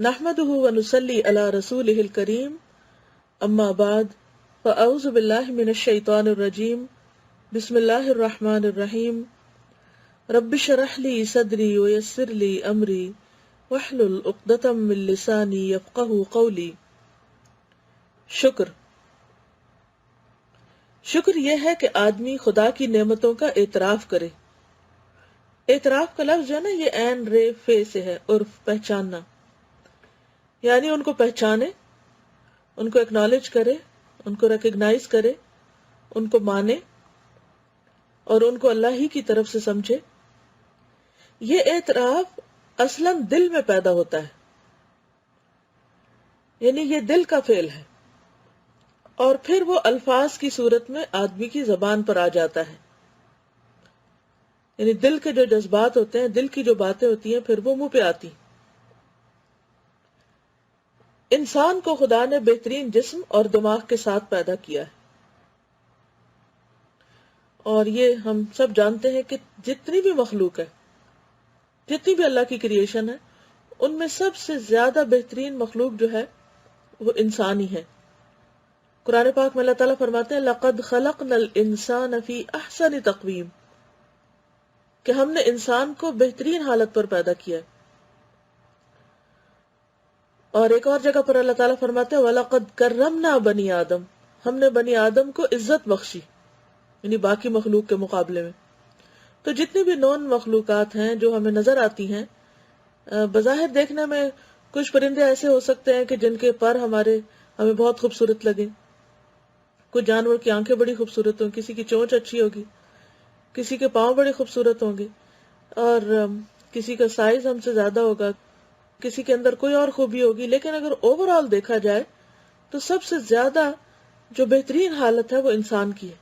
نحمده ونصلي على رسوله الكريم اما بعد فاعوذ بالله من الشيطان الرجيم بسم الله الرحمن الرحيم رب اشرح لي صدري ويسر لي امري واحلل عقدة من لساني يفقهوا قولي۔ شکر یہ ہے کہ آدمی خدا کی نعمتوں کا اعتراف کرے۔ اعتراف کا لفظ جو ہے نا، یہ عین رے فے سے ہے، عرف پہچاننا، یعنی ان کو پہچانے، ان کو اکنالج کرے، ان کو ریکگنائز کرے، ان کو مانے اور ان کو اللہ ہی کی طرف سے سمجھے۔ یہ اعتراف اصلاً دل میں پیدا ہوتا ہے، یعنی یہ دل کا فعل ہے، اور پھر وہ الفاظ کی صورت میں آدمی کی زبان پر آ جاتا ہے، یعنی دل کے جو جذبات ہوتے ہیں، دل کی جو باتیں ہوتی ہیں، پھر وہ منہ پہ آتی۔ انسان کو خدا نے بہترین جسم اور دماغ کے ساتھ پیدا کیا ہے، اور یہ ہم سب جانتے ہیں کہ جتنی بھی مخلوق ہے، جتنی بھی اللہ کی کریشن ہے، ان میں سب سے زیادہ بہترین مخلوق جو ہے وہ انسان ہی ہے۔ قرآن پاک میں اللہ تعالیٰ فرماتے ہیں لَقَدْ خَلَقْنَا الْإِنسَانَ فِي أَحْسَنِ تَقْوِيمٍ، کہ ہم نے انسان کو بہترین حالت پر پیدا کیا ہے۔ اور ایک اور جگہ پر اللہ تعالیٰ فرماتے ہیں وَلَقَدْ كَرَّمْنَا بَنِي آدم، ہم نے بنی آدم کو عزت بخشی، یعنی باقی مخلوق کے مقابلے میں۔ تو جتنی بھی نون مخلوقات ہیں جو ہمیں نظر آتی ہیں، بظاہر دیکھنے میں کچھ پرندے ایسے ہو سکتے ہیں کہ جن کے پر ہمیں بہت خوبصورت لگے، کچھ جانور کی آنکھیں بڑی خوبصورت ہوں، کسی کی چونچ اچھی ہوگی، کسی کے پاؤں بڑے خوبصورت ہوں گے، اور کسی کا سائز ہم سے زیادہ ہوگا، کسی کے اندر کوئی اور خوبی ہوگی، لیکن اگر اوور آل دیکھا جائے تو سب سے زیادہ جو بہترین حالت ہے وہ انسان کی ہے۔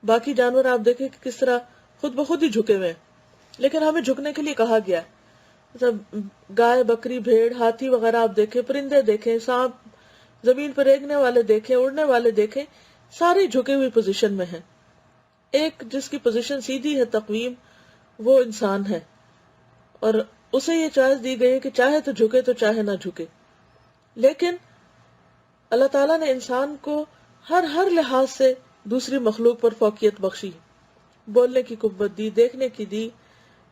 باقی جانور آپ دیکھیں کہ کس طرح خود بخود ہی جھکے ہوئے ہیں، لیکن ہمیں جھکنے کے لیے کہا گیا ہے۔ مطلب گائے، بکری، بھیڑ، ہاتھی وغیرہ آپ دیکھیں، پرندے دیکھیں، سانپ، زمین پر رینگنے والے دیکھیں، اڑنے والے دیکھیں، سارے جھکے ہوئی پوزیشن میں ہیں۔ ایک جس کی پوزیشن سیدھی ہے تقویم، وہ انسان ہے، اور اسے یہ چوائس دی گئی ہے کہ چاہے تو جھکے تو چاہے نہ جھکے۔ لیکن اللہ تعالیٰ نے انسان کو ہر لحاظ سے دوسری مخلوق پر فوقیت بخشی، بولنے کی قوت دی، دیکھنے کی دی،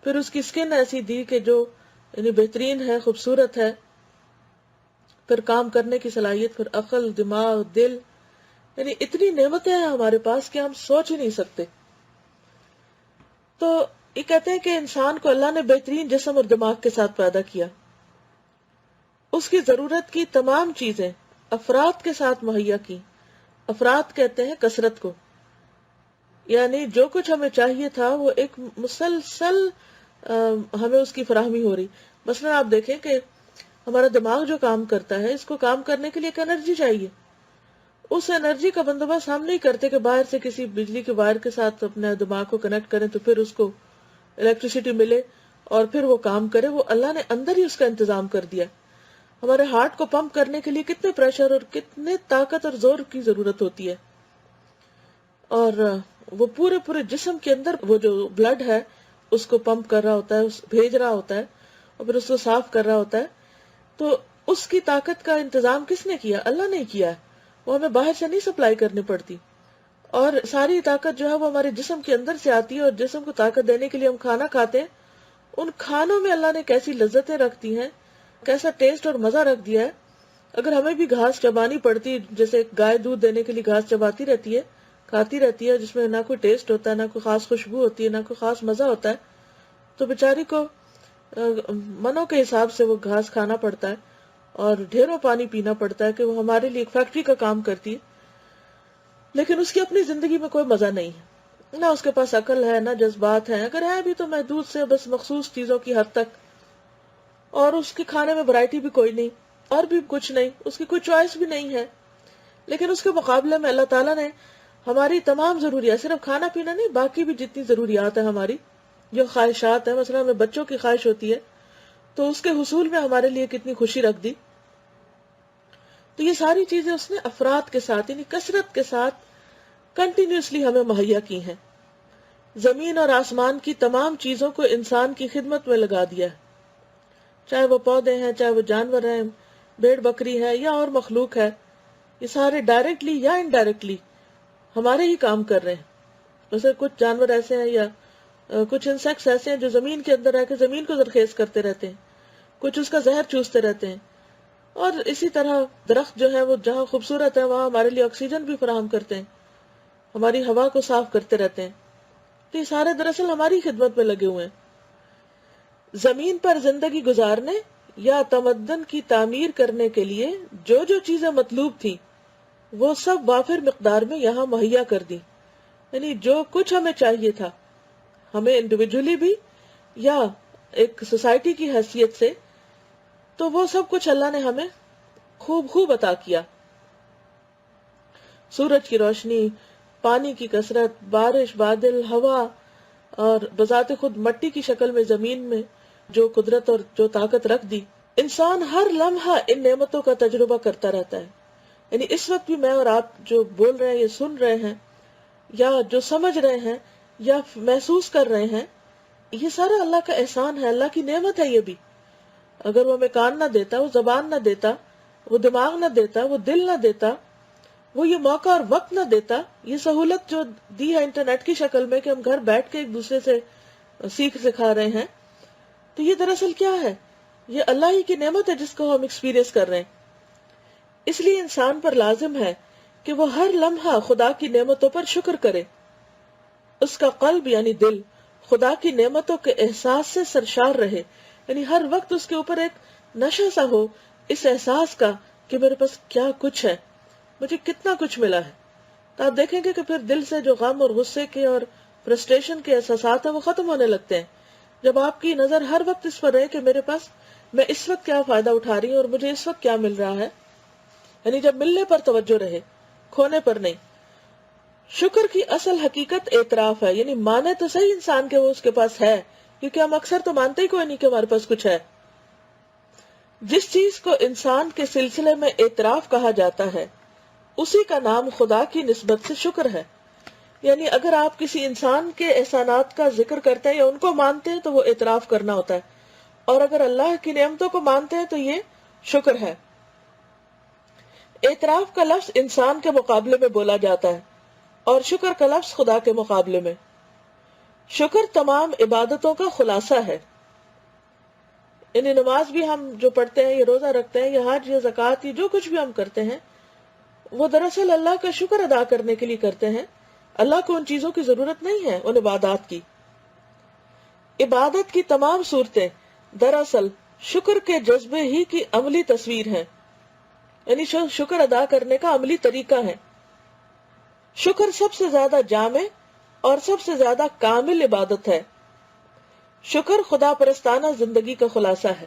پھر اس کی سکن ایسی دی کہ جو یعنی بہترین ہے، خوبصورت ہے، پھر کام کرنے کی صلاحیت، پھر عقل، دماغ، دل، یعنی اتنی نعمتیں ہیں ہمارے پاس کہ ہم سوچ ہی نہیں سکتے۔ تو یہ کہتے ہیں کہ انسان کو اللہ نے بہترین جسم اور دماغ کے ساتھ پیدا کیا، اس کی ضرورت کی تمام چیزیں افراد کے ساتھ مہیا کی۔ افراد کہتے ہیں کثرت کو، یعنی جو کچھ ہمیں چاہیے تھا وہ ایک مسلسل ہمیں اس کی فراہمی ہو رہی۔ مثلا آپ دیکھیں کہ ہمارا دماغ جو کام کرتا ہے، اس کو کام کرنے کے لیے ایک انرجی چاہیے۔ اس انرجی کا بندوبست ہم نہیں کرتے کہ باہر سے کسی بجلی کے وائر کے ساتھ اپنے دماغ کو کنیکٹ کریں تو پھر اس کو الیکٹریسٹی ملے اور پھر وہ کام کرے۔ وہ اللہ نے اندر ہی اس کا انتظام کر دیا۔ ہمارے ہارٹ کو پمپ کرنے کے لیے کتنے پریشر اور کتنے طاقت اور زور کی ضرورت ہوتی ہے، اور وہ پورے جسم کے اندر وہ جو بلڈ ہے اس کو پمپ کر رہا ہوتا ہے، بھیج رہا ہوتا ہے، اور پھر اس کو صاف کر رہا ہوتا ہے۔ تو اس کی طاقت کا انتظام کس نے کیا؟ اللہ نے کیا ہے۔ وہ ہمیں باہر سے نہیں سپلائی کرنی پڑتی، اور ساری طاقت جو ہے وہ ہمارے جسم کے اندر سے آتی ہے، اور جسم کو طاقت دینے کے لیے ہم کھانا کھاتے ہیں۔ ان کھانوں میں اللہ نے کیسی لذتیں رکھ دی ہیں، کیسا ٹیسٹ اور مزہ رکھ دیا ہے۔ اگر ہمیں بھی گھاس چبانی پڑتی، جیسے گائے دودھ دینے کے لیے گھاس چباتی رہتی ہے، کھاتی رہتی ہے، جس میں نہ کوئی ٹیسٹ ہوتا ہے، نہ کوئی خاص خوشبو ہوتی ہے، نہ کوئی خاص مزہ ہوتا ہے، تو بیچاری کو منوں کے حساب سے وہ گھاس کھانا پڑتا ہے، اور ڈھیروں پانی پینا پڑتا ہے کہ وہ ہمارے لیے ایک فیکٹری کا کام کرتی ہے۔ لیکن اس کی اپنی زندگی میں کوئی مزہ نہیں ہے، نہ اس کے پاس عقل ہے، نہ جذبات ہیں، اگر ہے بھی تو محدود سے بس مخصوص چیزوں کی حد تک، اور اس کے کھانے میں ورائٹی بھی کوئی نہیں، اور بھی کچھ نہیں، اس کی کوئی چوائس بھی نہیں ہے۔ لیکن اس کے مقابلے میں اللہ تعالیٰ نے ہماری تمام ضروریات، صرف کھانا پینا نہیں، باقی بھی جتنی ضروریات ہیں ہماری، جو خواہشات ہیں، مثلا ہمیں بچوں کی خواہش ہوتی ہے تو اس کے حصول میں ہمارے لیے کتنی خوشی رکھ دی۔ تو یہ ساری چیزیں اس نے افراد کے ساتھ، یعنی کثرت کے ساتھ کنٹینیوسلی ہمیں مہیا کی ہیں۔ زمین اور آسمان کی تمام چیزوں کو انسان کی خدمت میں لگا دیا ہے۔ چاہے وہ پودے ہیں، چاہے وہ جانور ہیں، بھیڑ بکری ہے یا اور مخلوق ہے، یہ سارے ڈائریکٹلی یا انڈائریکٹلی ہمارے ہی کام کر رہے ہیں. ویسے کچھ جانور ایسے ہیں یا کچھ انسیکٹس ایسے ہیں جو زمین کے اندر رہ کے زمین کو زرخیز کرتے رہتے ہیں، کچھ اس کا زہر چوستے رہتے ہیں، اور اسی طرح درخت جو ہے وہ جہاں خوبصورت ہے وہاں ہمارے لیے آکسیجن بھی فراہم کرتے ہیں، ہماری ہوا کو صاف کرتے رہتے ہیں. تو یہ سارے دراصل ہماری خدمت میں لگے ہوئے ہیں. زمین پر زندگی گزارنے یا تمدن کی تعمیر کرنے کے لیے جو جو چیزیں مطلوب تھیں وہ سب وافر مقدار میں یہاں مہیا کر دی. یعنی جو کچھ ہمیں چاہیے تھا، ہمیں انڈیویجولی بھی یا ایک سوسائٹی کی حیثیت سے، تو وہ سب کچھ اللہ نے ہمیں خوب خوب عطا کیا. سورج کی روشنی، پانی کی کثرت، بارش، بادل، ہوا، اور بذات خود مٹی کی شکل میں زمین میں جو قدرت اور جو طاقت رکھ دی. انسان ہر لمحہ ان نعمتوں کا تجربہ کرتا رہتا ہے. یعنی اس وقت بھی میں اور آپ جو بول رہے ہیں، یہ سن رہے ہیں، یا جو سمجھ رہے ہیں یا محسوس کر رہے ہیں، یہ سارا اللہ کا احسان ہے، اللہ کی نعمت ہے. یہ بھی اگر وہ ہمیں کان نہ دیتا، وہ زبان نہ دیتا، وہ دماغ نہ دیتا، وہ دل نہ دیتا، وہ یہ موقع اور وقت نہ دیتا، یہ سہولت جو دی ہے انٹرنیٹ کی شکل میں کہ ہم گھر بیٹھ کے ایک دوسرے سے سیکھ سکھا رہے ہیں، تو یہ دراصل کیا ہے؟ یہ اللہ ہی کی نعمت ہے جس کو ہم ایکسپیرینس کر رہے ہیں. اس لیے انسان پر لازم ہے کہ وہ ہر لمحہ خدا کی نعمتوں پر شکر کرے. اس کا قلب یعنی دل خدا کی نعمتوں کے احساس سے سرشار رہے. یعنی ہر وقت اس کے اوپر ایک نشہ سا ہو اس احساس کا کہ میرے پاس کیا کچھ ہے، مجھے کتنا کچھ ملا ہے. تو آپ دیکھیں گے کہ پھر دل سے جو غم اور غصے کے اور فرسٹریشن کے احساسات ہیں وہ ختم ہونے لگتے ہیں جب آپ کی نظر ہر وقت اس پر رہے کہ میرے پاس، میں اس وقت کیا فائدہ اٹھا رہی ہوں اور مجھے اس وقت کیا مل رہا ہے. یعنی جب ملنے پر توجہ رہے، کھونے پر نہیں. شکر کی اصل حقیقت اعتراف ہے. یعنی مانے تو صحیح انسان کہ وہ اس کے پاس ہے، کیونکہ ہم اکثر تو مانتے ہی کوئی نہیں کہ ہمارے پاس کچھ ہے. جس چیز کو انسان کے سلسلے میں اعتراف کہا جاتا ہے اسی کا نام خدا کی نسبت سے شکر ہے. یعنی اگر آپ کسی انسان کے احسانات کا ذکر کرتے ہیں یا ان کو مانتے ہیں تو وہ اعتراف کرنا ہوتا ہے، اور اگر اللہ کی نعمتوں کو مانتے ہیں تو یہ شکر ہے. اعتراف کا لفظ انسان کے مقابلے میں بولا جاتا ہے اور شکر کا لفظ خدا کے مقابلے میں. شکر تمام عبادتوں کا خلاصہ ہے. یعنی نماز بھی ہم جو پڑھتے ہیں، یہ روزہ رکھتے ہیں، یہ حج، یہ زکوٰۃ، یہ جو کچھ بھی ہم کرتے ہیں وہ دراصل اللہ کا شکر ادا کرنے کے لیے کرتے ہیں. اللہ کو ان چیزوں کی ضرورت نہیں ہے، ان عبادات کی. عبادت کی تمام صورتیں دراصل شکر کے جذبے ہی کی عملی تصویر ہیں. یعنی شکر ادا کرنے کا عملی طریقہ ہے. شکر سب سے زیادہ جامع اور سب سے زیادہ کامل عبادت ہے. شکر خدا پرستانہ زندگی کا خلاصہ ہے.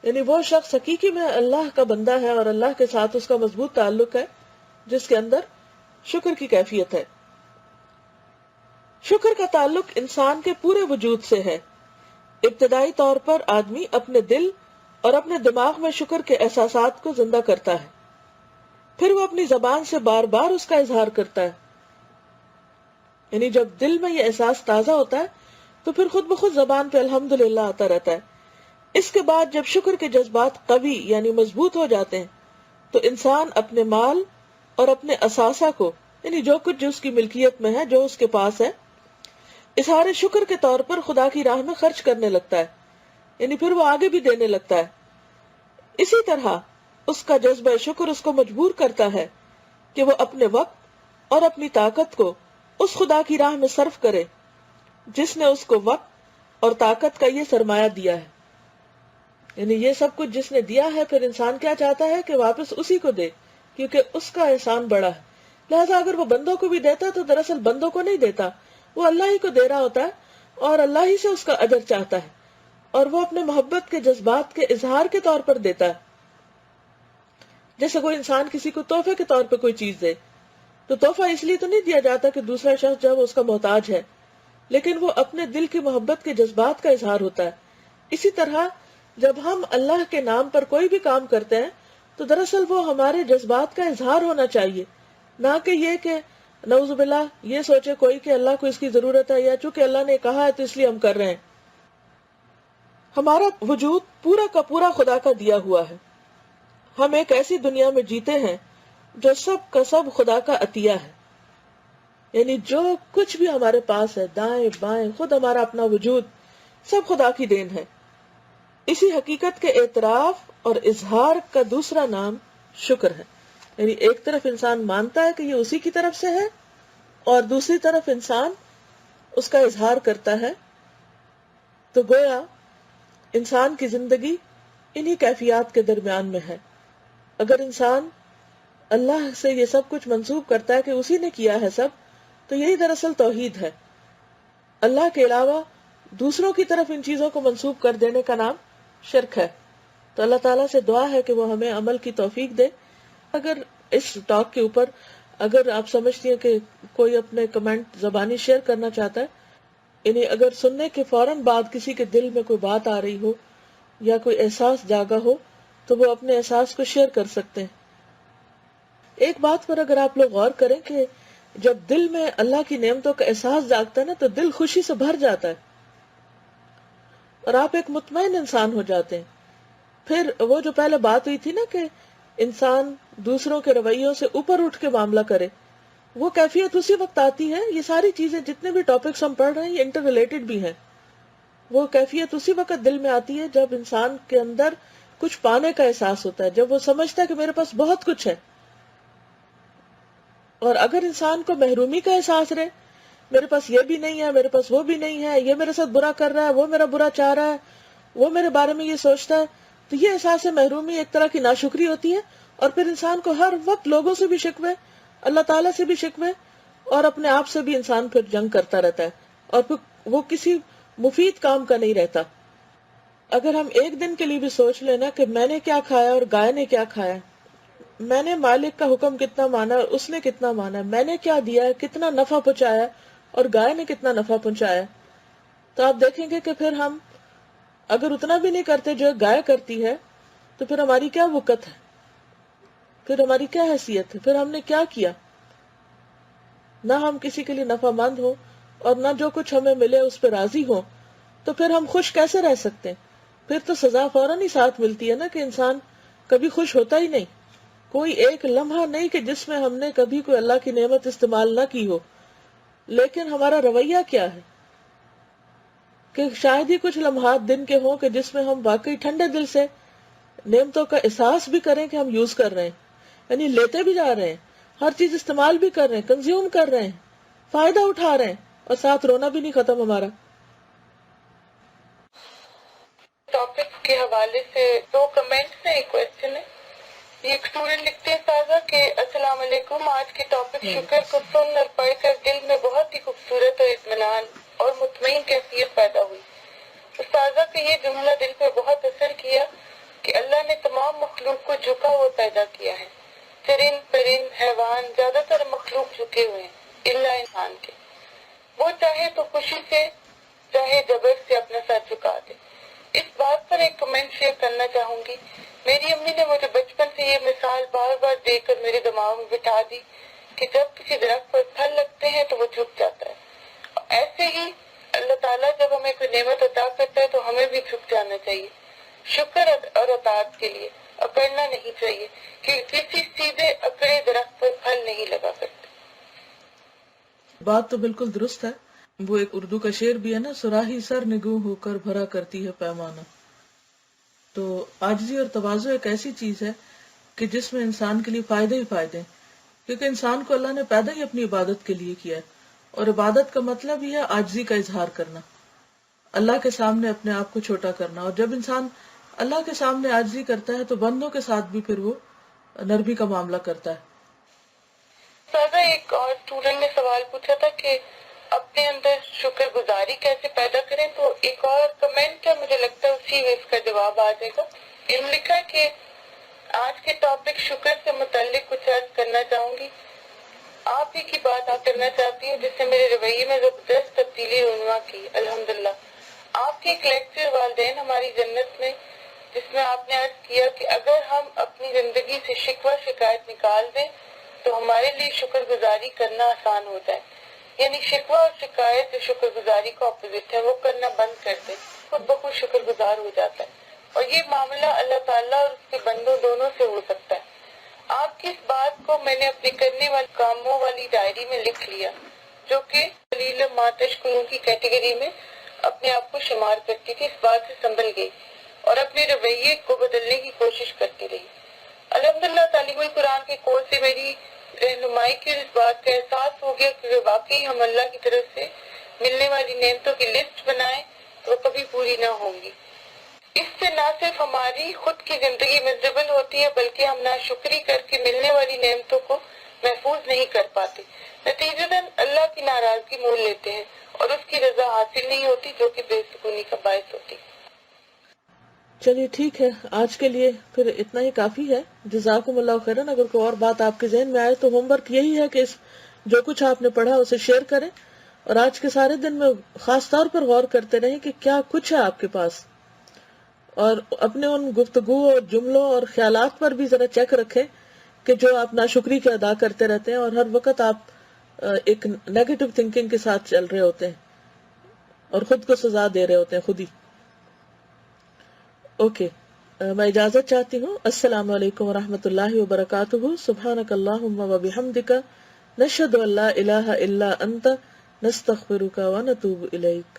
یعنی وہ شخص حقیقی میں اللہ کا بندہ ہے اور اللہ کے ساتھ اس کا مضبوط تعلق ہے جس کے اندر شکر کی کیفیت ہے. شکر کا تعلق انسان کے پورے وجود سے ہے. ابتدائی طور پر آدمی اپنے دل اور اپنے دماغ میں شکر کے احساسات کو زندہ کرتا ہے، پھر وہ اپنی زبان سے بار بار اس کا اظہار کرتا ہے. یعنی جب دل میں یہ احساس تازہ ہوتا ہے تو پھر خود بخود زبان پہ الحمدللہ آتا رہتا ہے. اس کے بعد جب شکر کے جذبات قوی یعنی مضبوط ہو جاتے ہیں تو انسان اپنے مال اور اپنے اثاثہ کو، یعنی جو کچھ جو اس کی ملکیت میں ہے، جو اس کے پاس ہے، اظہار شکر کے طور پر خدا کی راہ میں خرچ کرنے لگتا ہے. یعنی پھر وہ آگے بھی دینے لگتا ہے. اسی طرح اس کا جذبہ شکر اس کو مجبور کرتا ہے کہ وہ اپنے وقت اور اپنی طاقت کو اس خدا کی راہ میں صرف کرے جس نے اس کو وقت اور طاقت کا یہ سرمایہ دیا ہے. یعنی یہ سب کچھ جس نے دیا ہے، پھر انسان کیا چاہتا ہے کہ واپس اسی کو دے، کیونکہ اس کا احسان بڑا ہے. لہٰذا اگر وہ بندوں کو بھی دیتا تو دراصل بندوں کو نہیں دیتا، وہ اللہ ہی کو دے رہا ہوتا ہے اور اللہ ہی سے اس کا اجر چاہتا ہے، اور وہ اپنے محبت کے جذبات کے اظہار کے طور پر دیتا ہے. جیسے کوئی انسان کسی کو تحفے کے طور پہ کوئی چیز دے تو تحفہ اس لیے تو نہیں دیا جاتا کہ دوسرا شخص جو ہے وہ اس کا محتاج ہے، لیکن وہ اپنے دل کی محبت کے جذبات کا اظہار ہوتا ہے. اسی طرح جب ہم اللہ کے نام پر کوئی بھی کام کرتے ہیں تو دراصل وہ ہمارے جذبات کا اظہار ہونا چاہیے، نہ کہ یہ کہ نعوذ باللہ یہ سوچے کوئی کہ اللہ کو اس کی ضرورت ہے، یا چونکہ اللہ نے کہا ہے تو اس لیے ہم کر رہے ہیں. ہمارا وجود پورا کا پورا خدا کا دیا ہوا ہے. ہم ایک ایسی دنیا میں جیتے ہیں جو سب کا سب خدا کا عطیہ ہے. یعنی جو کچھ بھی ہمارے پاس ہے، دائیں بائیں، خود ہمارا اپنا وجود، سب خدا کی دین ہے. اسی حقیقت کے اعتراف اور اظہار کا دوسرا نام شکر ہے. یعنی ایک طرف انسان مانتا ہے کہ یہ اسی کی طرف سے ہے، اور دوسری طرف انسان اس کا اظہار کرتا ہے. تو گویا انسان کی زندگی انہی کیفیات کے درمیان میں ہے. اگر انسان اللہ سے یہ سب کچھ منسوب کرتا ہے کہ اسی نے کیا ہے سب، تو یہی دراصل توحید ہے. اللہ کے علاوہ دوسروں کی طرف ان چیزوں کو منسوب کر دینے کا نام شرک ہے. تو اللہ تعالیٰ سے دعا ہے کہ وہ ہمیں عمل کی توفیق دے. اگر اس ٹاک کے اوپر اگر آپ سمجھتی ہیں کہ کوئی اپنے کمنٹ زبانی شیئر کرنا چاہتا ہے، یعنی اگر سننے کے فوراً بعد کسی کے دل میں کوئی بات آ رہی ہو یا کوئی احساس جاگا ہو، تو وہ اپنے احساس کو شیئر کر سکتے ہیں. ایک بات پر اگر آپ لوگ غور کریں کہ جب دل میں اللہ کی نعمتوں کا احساس جاگتا ہے نا، تو دل خوشی سے بھر جاتا ہے اور آپ ایک مطمئن انسان ہو جاتے ہیں. پھر وہ جو پہلے بات ہوئی تھی نا کہ انسان دوسروں کے رویوں سے اوپر اٹھ کے معاملہ کرے، وہ کیفیت اسی وقت آتی ہے. یہ ساری چیزیں جتنے بھی ٹاپکس ہم پڑھ رہے ہیں یہ انٹر ریلیٹڈ بھی ہیں. وہ کیفیت اسی وقت دل میں آتی ہے جب انسان کے اندر کچھ پانے کا احساس ہوتا ہے، جب وہ سمجھتا ہے کہ میرے پاس بہت کچھ ہے. اور اگر انسان کو محرومی کا احساس رہے، میرے پاس یہ بھی نہیں ہے، میرے پاس وہ بھی نہیں ہے، یہ میرے ساتھ برا کر رہا ہے، وہ میرا برا چاہ رہا ہے، وہ میرے بارے میں یہ سوچتا ہے، تو یہ احساس محرومی ایک طرح کی ناشکری ہوتی ہے. اور پھر انسان کو ہر وقت لوگوں سے بھی شکوے، اللہ تعالیٰ سے بھی شکوے، اور اپنے آپ سے بھی انسان پھر جنگ کرتا رہتا ہے، اور پھر وہ کسی مفید کام کا نہیں رہتا. اگر ہم ایک دن کے لیے بھی سوچ لینا کہ میں نے کیا کھایا اور گائے نے کیا کھایا، میں نے مالک کا حکم کتنا مانا اور اس نے کتنا مانا، میں نے کیا دیا ہے، کتنا نفع پہنچایا اور گائے نے کتنا نفع پہنچایا، تو آپ دیکھیں گے کہ پھر ہم اگر اتنا بھی نہیں کرتے جو گائے کرتی ہے، تو پھر ہماری کیا وقت ہے، پھر ہماری کیا حیثیت ہے، پھر ہم نے کیا کیا. نہ ہم کسی کے لیے نفع مند ہو اور نہ جو کچھ ہمیں ملے اس پہ راضی ہو، تو پھر ہم خوش کیسے رہ سکتے ہیں؟ پھر تو سزا فوراً ہی ساتھ ملتی ہے نا کہ انسان کبھی خوش ہوتا ہی نہیں. کوئی ایک لمحہ نہیں کہ جس میں ہم نے کبھی کوئی اللہ کی نعمت استعمال نہ کی ہو. لیکن ہمارا رویہ کیا ہے کہ شاید ہی کچھ لمحات دن کے ہوں کہ جس میں ہم واقعی ٹھنڈے دل سے نعمتوں کا احساس بھی کریں کہ ہم یوز کر رہے ہیں، یعنی لیتے بھی جا رہے ہیں، ہر چیز استعمال بھی کر رہے ہیں، کنزیوم کر رہے ہیں، فائدہ اٹھا رہے ہیں، اور ساتھ رونا بھی نہیں ختم ہمارا. ٹاپک کے حوالے سے 2 کمنٹس ہیں، ایک کوشچن ہے. ایک اسٹوڈنٹ لکھتے ہیں تازہ کہ السلام علیکم، آج کے ٹاپک شکر کو سن اور پڑھ کر دل میں بہت ہی خوبصورت اور اطمینان اور مطمئن کیفیت پیدا ہوئی. استاذہ کا یہ جملہ دل پہ بہت اثر کیا کہ اللہ نے تمام مخلوق کو جھکا ہوا پیدا کیا ہے. چرند پرند حیوان زیادہ تر مخلوق جھکے ہوئے ہیں الا انسان کے. وہ چاہے تو خوشی سے چاہے جبر سے اپنا سر جھکا دے. اس بات پر ایک کمنٹ شیئر کرنا چاہوں گی. میری امی نے مجھے بچپن سے یہ مثال بار بار دے کر میرے دماغ میں بٹھا دی کہ جب کسی درخت پر پھل لگتے ہیں تو وہ جھک جاتا ہے. ایسے ہی اللہ تعالیٰ جب ہمیں کوئی نعمت عطا کرتا ہے تو ہمیں بھی جھک جانا چاہیے شکر اور اطاعت کے لیے. اکڑنا نہیں چاہیے کہ کسی سیدھے اکڑے درخت پر پھل نہیں لگا کرتے. بات تو بالکل درست ہے. وہ ایک اردو کا شعر بھی ہے نا، سراہی سر نگوں ہو کر بھرا کرتی ہے پیمانہ. تو عاجزی اور تواضع ایک ایسی چیز ہے کہ جس میں انسان کے لیے فائدے ہی فائدے ہیں، کیونکہ انسان کو اللہ نے پیدا ہی اپنی عبادت کے لیے کیا ہے، اور عبادت کا مطلب ہی ہے عاجزی کا اظہار کرنا، اللہ کے سامنے اپنے آپ کو چھوٹا کرنا. اور جب انسان اللہ کے سامنے عاجزی کرتا ہے تو بندوں کے ساتھ بھی پھر وہ نرمی کا معاملہ کرتا ہے. سادہ ایک اور اسٹوڈنٹ نے سوال پوچھا تھا کہ اپنے اندر شکر گزاری کیسے پیدا کریں، تو ایک اور کمنٹ ہے، مجھے لگتا ہے اسی میں اس کا جواب آ جائے گا. انہوں نے لکھا کہ آج کے ٹاپک شکر سے متعلق کچھ عرض کرنا چاہوں گی. آپ ہی کی بات کرنا چاہتی ہوں جس سے میرے رویے میں زبردست تبدیلی رونما کی. الحمدللہ آپ کے ایک لیکچر والدین ہماری جنت میں، جس میں آپ نے عرض کیا کہ اگر ہم اپنی زندگی سے شکوہ شکایت نکال دیں تو ہمارے لیے شکر گزاری کرنا آسان ہوتا ہے. یعنی شکوہ اور شکایت جو شکر گزاری کا اپوزٹ ہے وہ کرنا بند کر دیں، خود بخود شکر گزار ہو جاتا ہے. اور یہ معاملہ اللہ تعالیٰ اور اس کے بندوں دونوں سے ہو سکتا ہے. آپ کی اس بات کو میں نے اپنے کرنے والے کاموں والی ڈائری میں لکھ لیا، جو کہ قلیل ما تشکرون کی کیٹیگری میں اپنے آپ کو شمار کرتی تھی. اس بات سے سنبھل گئی اور اپنے رویے کو بدلنے کی کوشش کرتی رہی. الحمدللہ تعلیم القرآن کے کورس سے میری رہنمائی کی اس بات کا احساس ہو گیا کہ واقعی ہم اللہ کی طرف سے ملنے والی نعمتوں کی لسٹ بنائیں تو وہ کبھی پوری نہ ہوں گی. اس سے نہ صرف ہماری خود کی زندگی مزبل ہوتی ہے بلکہ ہم ناشکری کر کے ملنے والی نعمتوں کو محفوظ نہیں کر پاتے. نتیجتاً اللہ کی ناراضگی مول لیتے ہیں اور اس کی رضا حاصل نہیں ہوتی، جو کہ بے سکونی کا باعث ہوتی. چلیے ٹھیک ہے، آج کے لیے پھر اتنا ہی کافی ہے. جزاکم اللہ خیرن. اگر کوئی اور بات آپ کے ذہن میں آئے تو ہوم ورک یہی ہے کہ جو کچھ آپ نے پڑھا اسے شیئر کریں، اور آج کے سارے دن میں خاص طور پر غور کرتے رہیں کہ کیا کچھ ہے آپ کے پاس، اور اپنے ان گفتگو اور جملوں اور خیالات پر بھی ذرا چیک رکھیں کہ جو آپ ناشکری کے ادا کرتے رہتے ہیں اور ہر وقت آپ ایک نیگیٹو تھنکنگ کے ساتھ چل رہے ہوتے ہیں اور خود کو سزا دے رہے ہوتے ہیں خود ہی. اوکے، میں اجازت چاہتی ہوں. السلام علیکم ورحمۃ اللہ وبرکاتہ. سبحانک اللہم وبحمدک، نشہد ان لا الہ الا انت، نستغفرک ونتوب الیک.